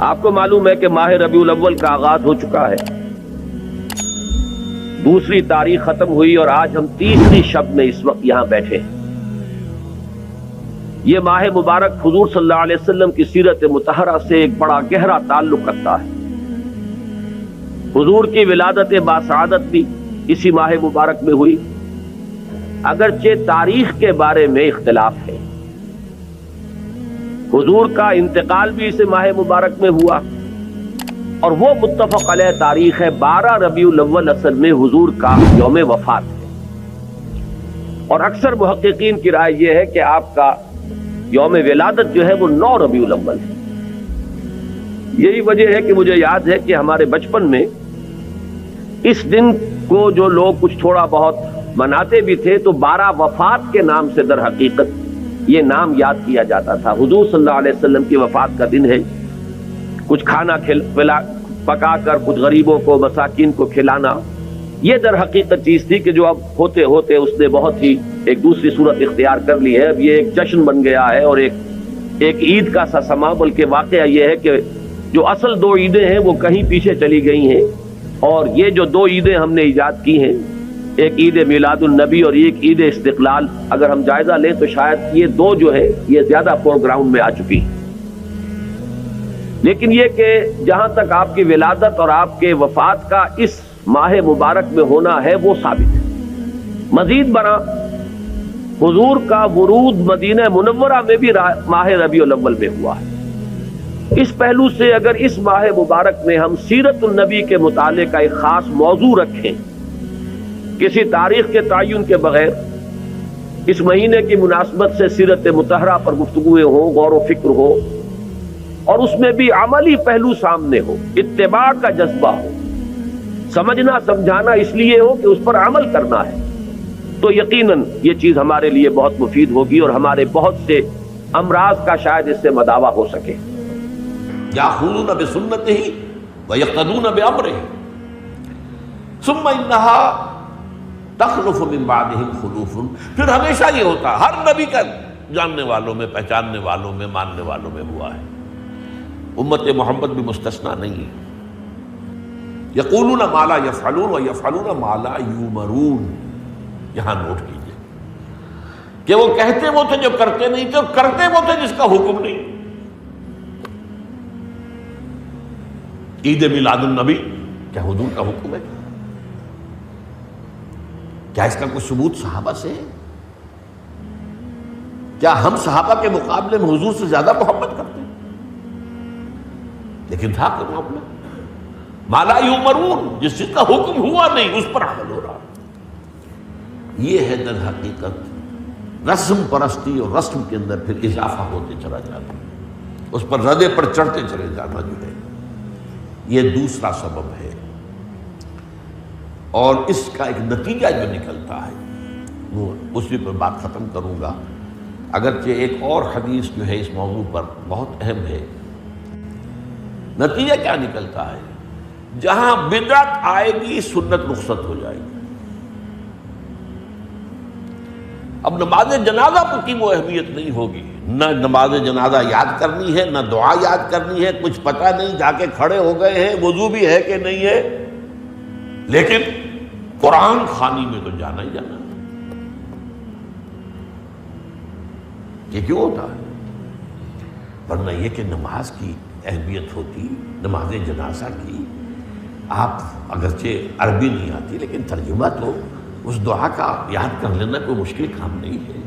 آپ کو معلوم ہے کہ ماہ ربیع الاول کا آغاز ہو چکا ہے، دوسری تاریخ ختم ہوئی اور آج ہم تیسری شب میں اس وقت یہاں بیٹھے ہیں۔ یہ ماہ مبارک حضور صلی اللہ علیہ وسلم کی سیرت مطہرہ سے ایک بڑا گہرا تعلق رکھتا ہے۔ حضور کی ولادت باسعادت بھی اسی ماہ مبارک میں ہوئی، اگرچہ تاریخ کے بارے میں اختلاف ہے۔ حضور کا انتقال بھی اس ماہ مبارک میں ہوا، اور وہ متفق علیہ تاریخ ہے 12 ربیع الاول اصل میں حضور کا یوم وفات ہے، اور اکثر محققین کی رائے یہ ہے کہ آپ کا یوم ولادت جو ہے وہ 9 ربیع الاول ہے۔ یہی وجہ ہے کہ مجھے یاد ہے کہ ہمارے بچپن میں اس دن کو جو لوگ کچھ تھوڑا بہت مناتے بھی تھے تو 12 وفات کے نام سے در حقیقت یہ نام یاد کیا جاتا تھا۔ حضور صلی اللہ علیہ وسلم کی وفات کا دن ہے، کچھ کھانا پکا کر کچھ غریبوں کو مساکین کو کھلانا، یہ در حقیقت چیز تھی کہ جو اب ہوتے ہوتے اس نے بہت ہی ایک دوسری صورت اختیار کر لی ہے۔ اب یہ ایک جشن بن گیا ہے اور ایک عید کا سا سما، بلکہ واقعہ یہ ہے کہ جو اصل 2 عیدیں ہیں وہ کہیں پیچھے چلی گئی ہیں، اور یہ جو 2 عیدیں ہم نے ایجاد کی ہیں، ایک عید میلاد النبی اور ایک عید استقلال، اگر ہم جائزہ لیں تو شاید یہ 2 جو ہے یہ زیادہ فور گراؤنڈ میں آ چکی ہیں۔ لیکن یہ کہ جہاں تک آپ کی ولادت اور آپ کے وفات کا اس ماہ مبارک میں ہونا ہے وہ ثابت ہے۔ مزید برآں حضور کا ورود مدینہ منورہ میں بھی ماہ ربیع الاول میں ہوا ہے۔ اس پہلو سے اگر اس ماہ مبارک میں ہم سیرت النبی کے مطالعے کا ایک خاص موضوع رکھیں، کسی تاریخ کے تعین کے بغیر اس مہینے کی مناسبت سے سیرت مطہرہ پر گفتگویں ہوں، غور و فکر ہو، اور اس میں بھی عملی پہلو سامنے ہو، اتباع کا جذبہ ہو، سمجھنا سمجھانا اس لیے ہو کہ اس پر عمل کرنا ہے، تو یقیناً یہ چیز ہمارے لیے بہت مفید ہوگی اور ہمارے بہت سے امراض کا شاید اس سے مداوع ہو سکے۔ یاخذون بسنتہ ویقتدون بامرہ ثم انہا تخلف من بعدہم خلوف۔ پھر ہمیشہ یہ ہوتا، ہر نبی کا جاننے والوں میں، پہچاننے والوں میں، ماننے والوں میں ہوا ہے، امت محمد بھی مستثنیٰ نہیں ہے۔ یقولون ما لا یفعلون ویفعلون ما لا یؤمرون۔ یہاں نوٹ کیجئے کہ وہ کہتے وہ تھے جو کرتے نہیں تھے، اور کرتے وہ تھے جس کا حکم نہیں۔ عید میلاد النبی کیا حضور کا حکم ہے؟ کیا اس کا کوئی ثبوت صحابہ سے ہے؟ کیا ہم صحابہ کے مقابلے میں حضور سے زیادہ محبت کرتے ہیں؟ لیکن تھا کہ معاملہ ما لا یؤمرون، جس چیز کا حکم ہوا نہیں اس پر عمل ہو رہا۔ یہ ہے در حقیقت رسم پرستی، اور رسم کے اندر پھر اضافہ ہوتے چلا جاتا، اس پر ردے پر چڑھتے چلے جانا جو ہے، یہ دوسرا سبب ہے۔ اور اس کا ایک نتیجہ جو نکلتا ہے وہ اسی پر بات ختم کروں گا، اگرچہ ایک اور حدیث جو ہے اس موضوع پر بہت اہم ہے۔ نتیجہ کیا نکلتا ہے؟ جہاں بدعت آئے گی سنت رخصت ہو جائے گی۔ اب نماز جنازہ پر کی وہ اہمیت نہیں ہوگی، نہ نماز جنازہ یاد کرنی ہے، نہ دعا یاد کرنی ہے، کچھ پتہ نہیں، جا کے کھڑے ہو گئے ہیں، وضو بھی ہے کہ نہیں ہے، لیکن قرآن خوانی میں تو جانا ہی جانا۔ یہ کیوں ہوتا ہے؟ ورنہ یہ کہ نماز کی اہمیت ہوتی، نماز جنازہ کی، آپ اگرچہ عربی نہیں آتی لیکن ترجمہ تو اس دعا کا یاد کر لینا کوئی مشکل کام نہیں ہے۔